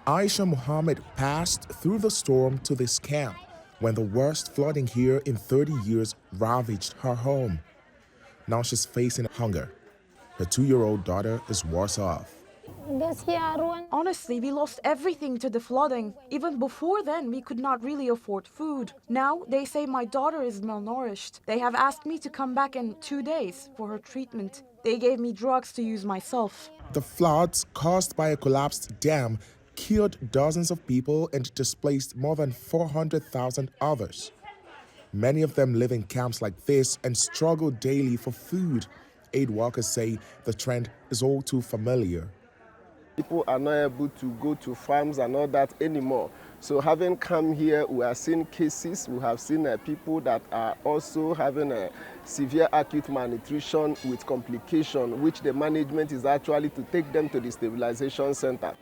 Aisha Muhammad passed through the storm to this camp when the worst flooding here in 30 years ravaged her home. Now she's facing hunger. Her 2-year-old daughter is worse off. Honestly, we lost everything to the flooding. Even before then, we could not really afford food. Now, they say my daughter is malnourished. They have asked me to come back in 2 days for her treatment. They gave me drugs to use myself. The floods caused by a collapsed dam killed dozens of people and displaced more than 400,000 others. Many of them live in camps like this and struggle daily for food. Aid workers say the trend is all too familiar. People are not able to go to farms and all that anymore. So having come here, we have seen cases, we have seen people that are also having a severe acute malnutrition with complication, which the management is actually to take them to the stabilization center.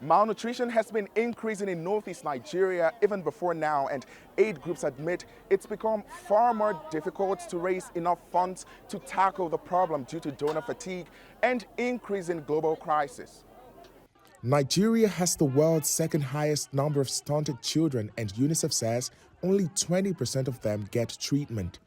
Malnutrition has been increasing in northeast Nigeria even before now, and aid groups admit it's become far more difficult to raise enough funds to tackle the problem due to donor fatigue and increasing global crisis. Nigeria has the world's second highest number of stunted children, and UNICEF says only 20% of them get treatment.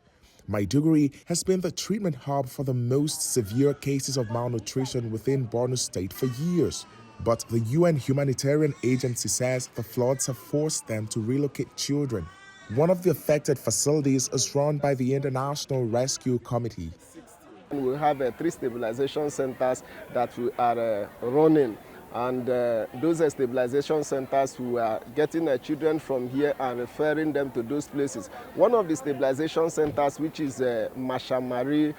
Maiduguri has been the treatment hub for the most severe cases of malnutrition within Borno state for years. But the UN humanitarian agency says the floods have forced them to relocate children. One of the affected facilities is run by the International Rescue Committee. We have 3 stabilization centers that we are running. And those stabilization centers, we are getting children from here and referring them to those places. One of the stabilization centers, which is Mashamari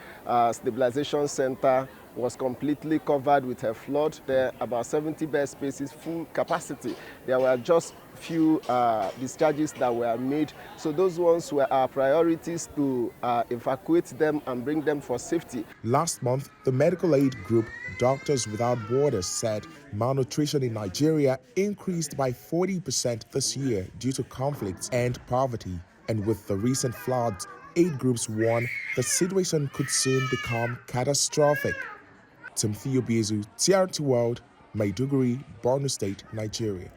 Stabilization Center, was completely covered with a flood. There are about 70 bed spaces, full capacity. There were just few discharges that were made. So those ones were our priorities to evacuate them and bring them for safety. Last month, the medical aid group Doctors Without Borders said malnutrition in Nigeria increased by 40% this year due to conflicts and poverty. And with the recent floods, aid groups warn the situation could soon become catastrophic. Timothy Obiezu, TRT World, Maiduguri, Borno State, Nigeria.